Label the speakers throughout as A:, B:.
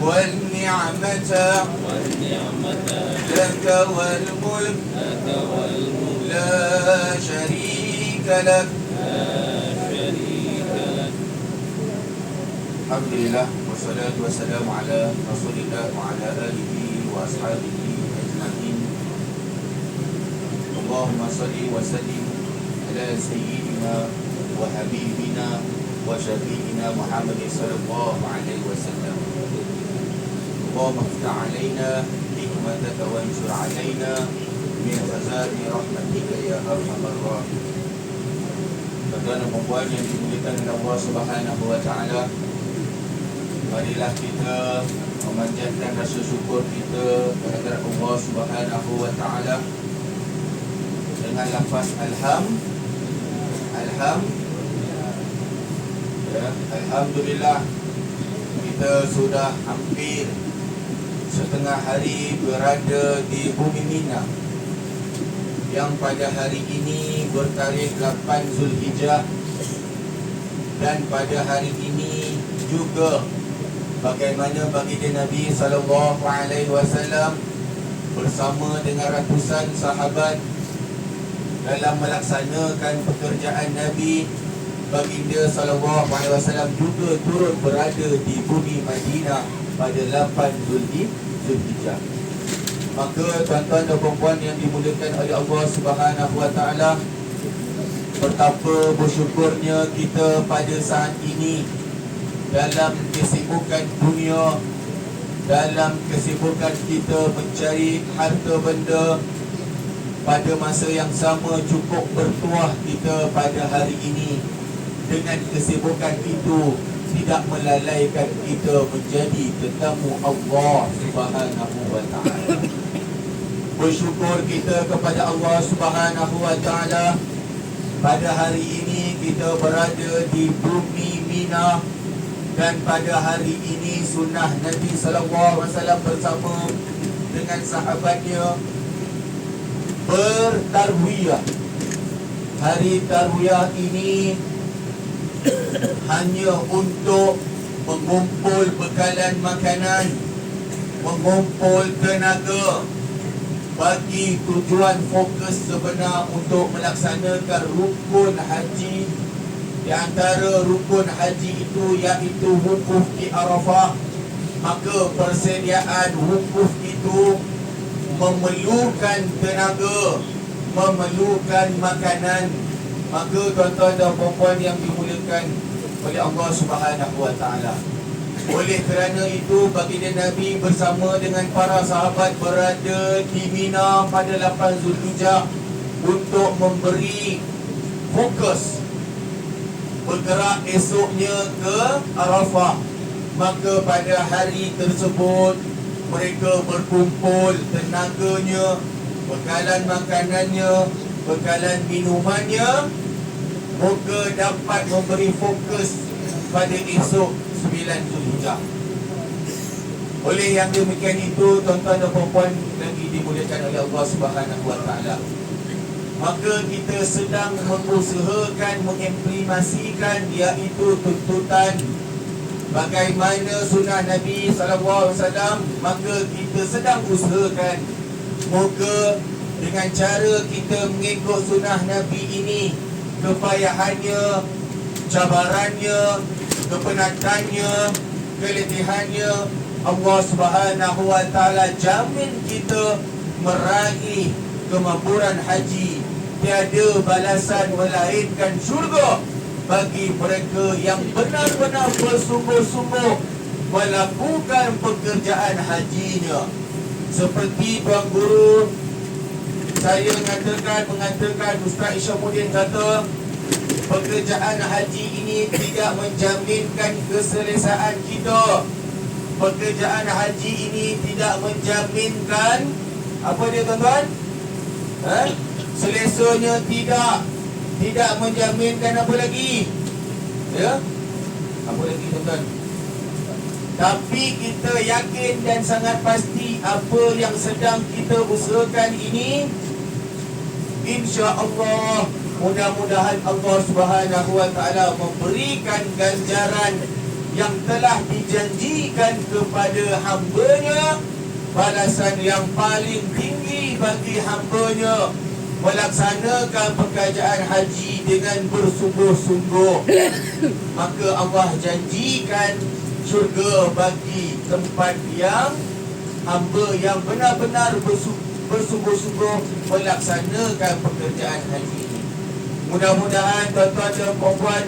A: والنعمة لك والملك لا شريك لك. الحمد لله والصلاة والسلام على رسول الله وعلى آله وأصحابه أجمعين. اللهم صل وسلم على سيدنا وحبيبنا وشفيعنا محمد صلى الله عليه وسلم. اللهم افتح علينا حكمتك وانشر علينا من خزائن رحمتك يا ارحم الراحمين. Tuan-tuan dan puan yang dimuliakan oleh Allah Subhanahu wa taala, marilah kita memanjatkan rasa syukur kita kepada Allah Subhanahu wa taala dengan lafaz Alhamdulillah. Kita sudah hampir setengah hari berada di bumi Mina, yang pada hari ini bertarikh 8 Zulhijjah. Dan pada hari ini juga bagaimana baginda Nabi SAW bersama dengan ratusan sahabat dalam melaksanakan pekerjaan Nabi, baginda SAW juga turut berada di bumi Madinah pada 8 Zulhijjah. Maka tuan-tuan dan puan yang dimuliakan oleh Allah Subhanahu wa taala, betapa bersyukurnya kita pada saat ini dalam kesibukan dunia, dalam kesibukan kita mencari harta benda. Pada masa yang sama cukup bertuah kita pada hari ini. Dengan kesibukan itu tidak melalaikan kita menjadi tetamu Allah Subhanahu wa taala. Bersyukur kita kepada Allah Subhanahu wa taala, pada hari ini kita berada di bumi Mina. Dan pada hari ini sunnah Nabi sallallahu alaihi wasallam bersama dengan sahabatnya bertarwiyah. Hari tarwiyah ini hanya untuk mengumpul bekalan makanan, mengumpul tenaga bagi tujuan fokus sebenar untuk melaksanakan rukun haji. Di antara rukun haji itu iaitu wukuf di Arafah. Maka persediaan wukuf itu memerlukan tenaga, memerlukan makanan. Maka tuan-tuan dan puan yang dimuliakan oleh Allah Subhanahu wa taala, oleh kerana itu baginda Nabi bersama dengan para sahabat berada di Mina pada 8 Zulhijjah untuk memberi fokus bergerak esoknya ke Arafah. Maka pada hari tersebut mereka berkumpul tenaganya, bekalan makanannya, bekalan minumannya, moga dapat memberi fokus pada esok 9 Zulhijjah. Oleh yang demikian itu, tuan-tuan dan puan lagi dimuliakan oleh Allah Subhanahu wa taala, maka kita sedang mengusahakan mengimplementasikan iaitu tuntutan bagaimana sunnah Nabi SAW. Maka kita sedang usahakan moga dengan cara kita mengikut sunnah Nabi ini, kepayahannya, cabarannya, kepenatannya, keletihannya, Allah Subhanahu wa taala jamin kita meraih kemakburan haji. Tiada balasan melainkan syurga bagi mereka yang benar-benar bersungguh-sungguh melakukan pekerjaan hajinya. Seperti Tuan Guru saya mengatakan Ustaz Isyamuddin kata, pekerjaan haji ini tidak menjaminkan keselesaan kita. Pekerjaan haji ini tidak menjaminkan apa dia tuan-tuan? Selesanya tidak menjaminkan apa lagi? Ya? Apa lagi tuan-tuan? Tapi kita yakin dan sangat pasti apa yang sedang kita usahakan ini, insya-Allah mudah-mudahan Allah Subhanahu wa taala memberikan ganjaran yang telah dijanjikan kepada hamba-Nya, balasan yang paling tinggi bagi hamba-Nya melaksanakan pekerjaan haji dengan bersungguh-sungguh. Maka Allah janjikan syurga bagi tempat yang hamba yang benar-benar bersungguh-sungguh melaksanakan pekerjaan haji ini. Mudah-mudahan tuan-tuan dan puan-puan,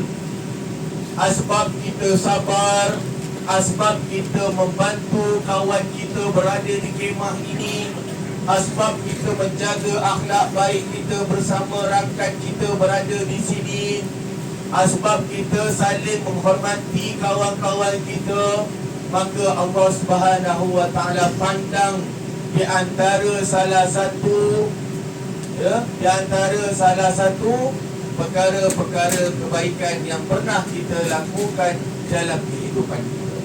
A: asbab kita sabar, asbab kita membantu kawan kita berada di kemah ini, asbab kita menjaga akhlak baik kita bersama rakan kita berada di sini, asbab kita saling menghormati kawan-kawan kita, maka Allah Subhanahu wa taala pandang di antara salah satu perkara-perkara kebaikan yang pernah kita lakukan dalam kehidupan kita.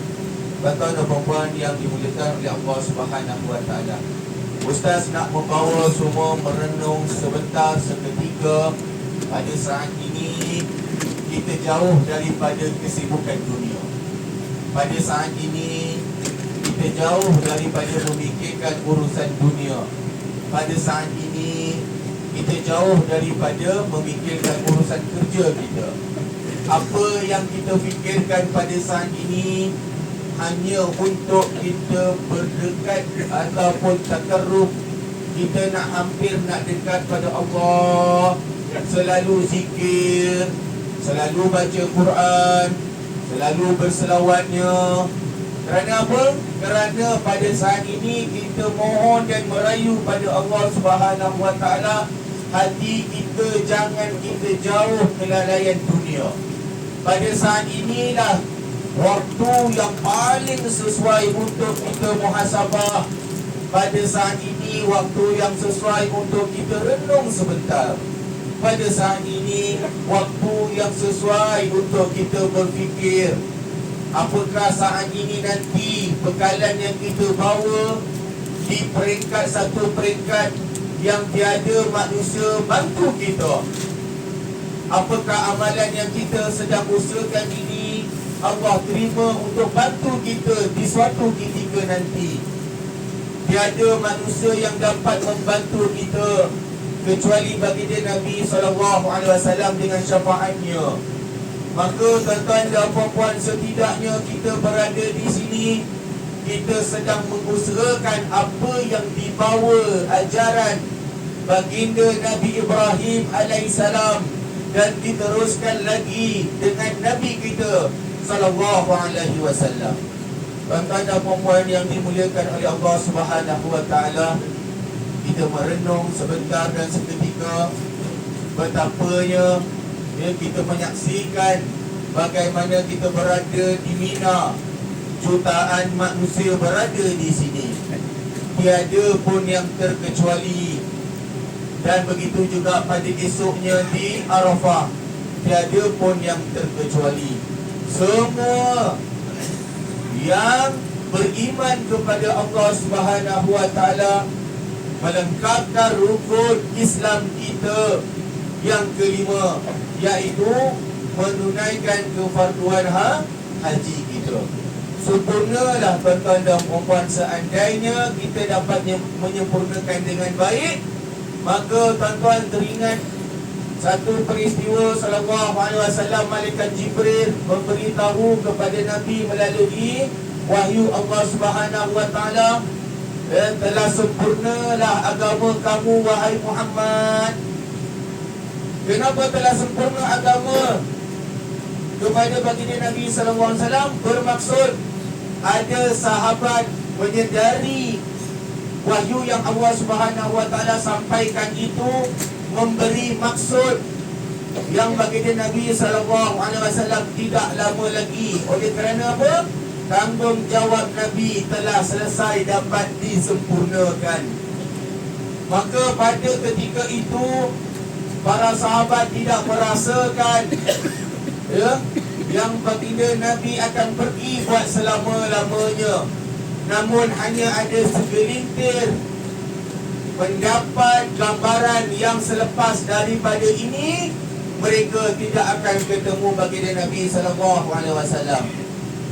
A: Tuan-tuan dan puan-puan yang dimuliakan oleh Allah Subhanahu wa taala, Ustaz nak membawa semua merenung sebentar seketika. Pada saat ini kita jauh daripada kesibukan dunia. Pada saat ini kita jauh daripada memikirkan urusan dunia. Pada saat ini kita jauh daripada memikirkan urusan kerja kita. Apa yang kita fikirkan pada saat ini hanya untuk kita berdekat ataupun takarruf. Kita nak hampir nak dekat pada Allah, selalu zikir, selalu baca Quran, selalu berselawatnya. Kerana apa? Kerana pada saat ini kita mohon dan merayu pada Allah Subhanahu wa taala, hati kita jangan kita jauh kelalaian dunia. Pada saat inilah waktu yang paling sesuai untuk kita muhasabah. Pada saat ini waktu yang sesuai untuk kita renung sebentar. Pada saat ini waktu yang sesuai untuk kita berfikir, apakah saat ini nanti bekalan yang kita bawa di peringkat satu peringkat yang tiada manusia bantu kita. Apakah amalan yang kita sedang usahakan ini Allah terima untuk bantu kita di suatu ketika nanti. Tiada manusia yang dapat membantu kita kecuali baginda Nabi SAW dengan syafaatnya. Maka tuan-tuan dan puan-puan, setidaknya kita berada di sini, kita sedang mengusahakan apa yang dibawa ajaran baginda Nabi Ibrahim alaihissalam dan diteruskan lagi dengan Nabi kita sallallahu alaihi wasallam. Tuan-tuan dan puan-puan yang dimuliakan oleh Allah Subhanahu wa taala, kita merenung sebentar dan seketika betapanya kita menyaksikan bagaimana kita berada di Mina. Jutaan manusia berada di sini, tiada pun yang terkecuali. Dan begitu juga pada esoknya di Arafah, tiada pun yang terkecuali. Semua yang beriman kepada Allah Subhanahu wa taala melengkapkan rukun Islam kita yang kelima, iaitu menunaikan kefarduan haji kita. Sempurnalah tuan-tuan dan puan-puan. Seandainya kita dapat menyempurnakan dengan baik, maka tuan-tuan teringat satu peristiwa sallallahu alaihi wasallam, malaikat Jibril memberitahu kepada Nabi melalui wahyu Allah Subhanahu wa taala, telah sempurnalah agama kamu wahai Muhammad. Kenapa telah sempurna agama kepada baginda Nabi sallallahu alaihi wasallam? Bermaksud ada sahabat menyedari wahyu yang Allah Subhanahu wa taala sampaikan itu memberi maksud yang baginda Nabi sallallahu alaihi wasallam tidak lama lagi. Oleh kerana apa? Tanggungjawab Nabi telah selesai dapat disempurnakan. Maka pada ketika itu para sahabat tidak merasakan yang baginda Nabi akan pergi buat selama-lamanya. Namun hanya ada segelintir mendapat gambaran yang selepas daripada ini mereka tidak akan ketemu baginda Nabi sallallahu alaihi wasallam.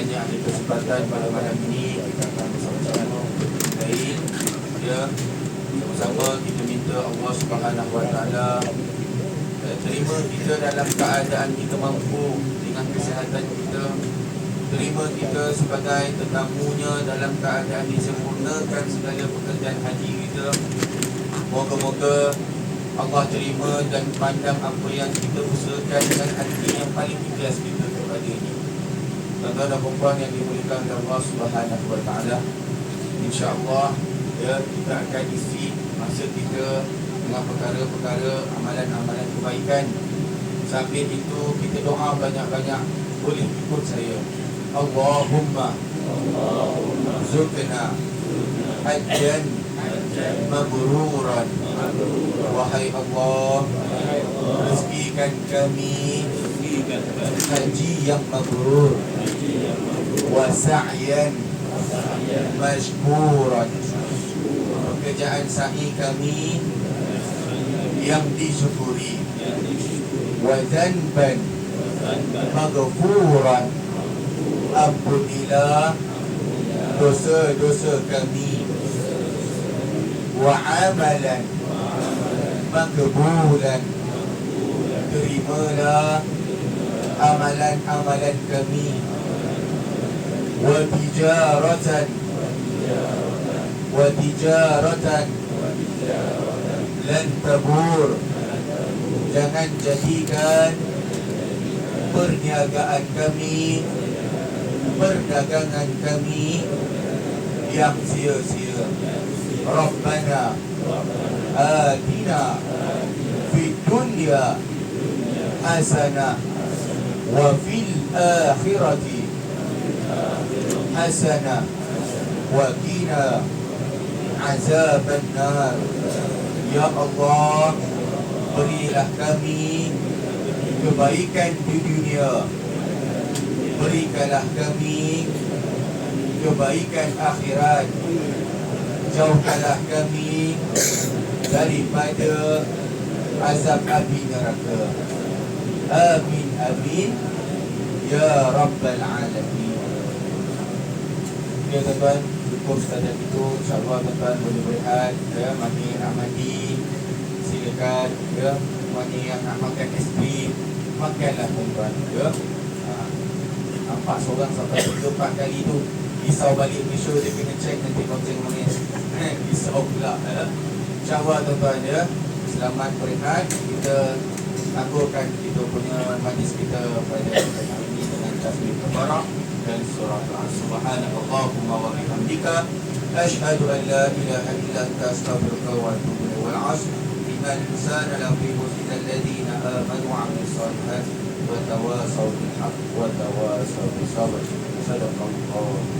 A: sekiranya ada kesempatan pada malam ini kita akan bersama-sama lain ya, sama kita minta Allah Subhanahu Wa Taala terima kita dalam keadaan kita mampu dengan kesihatan kita, terima kita sebagai tetamunya dalam keadaan disempurnakan segala pekerjaan haji kita. Moga-moga Allah terima dan pandang apa yang kita usahakan dengan hati yang paling ikhlas kita kepada ini. Tuan-tuan dan puan yang dimuliakan oleh Allah Subhanahu Wa Taala, insya-Allah ya, kita akan isi masa kita dengan perkara-perkara amalan-amalan kebaikan. Sambil itu kita doa banyak-banyak. Boleh ikut saya. Allahumma zukna hajjan mabruran. Wahai Allah, rezekikan kami haji yang mabrur, wa sa'yan mashkuran, pekerjaan sa'i kami yang disyukuri, wa dhanban maghfuran, ampunilah dosa-dosa kami, wa amalan makbulan, terimalah amalan-amalan kami, wa tijaratan lan tabur, jangan jadikan perniagaan kami, perdagangan kami yang sia-sia. Rabbana atina fid dunya hasanah wa fil akhirati hasanah wa qina azaban nar. Ya Allah, berilah kami kebaikan di dunia, berikanlah kami kebaikan akhirat, jauhkanlah kami daripada azab api neraka. Amin amin ya rabbal alamin. Ya tuan-tuan, cukup setakat itu. InsyaAllah tuan-tuan boleh berehat ya. Mana yang nak mandi silakan ya. Mana yang nak makan es-krim makanlah tuan-tuan ya. Nampak seorang sampai 3-4 kali tu risau balik Malaysia, dia kena check nanti konsen mana risau pula ya. InsyaAllah tuan-tuan ya, selamat berehat. Kita tangguhkan kita punya majlis kita pada hari ini dengan tasbih tabarak dan surah Subhanallahumma wa bihamdika asyhadu an la ilaha illa anta astaghfiruka wa atubu ilaik. Wal 'asr innal insana lafi khusr alladhina amanu wa 'amilus shalihat wa tawasaw bil haqq wa tawasaw bis sabr. Sadaqallahu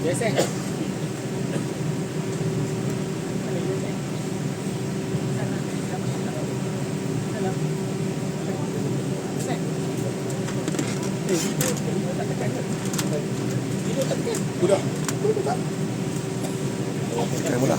B: biasa. Sudah. Mudah.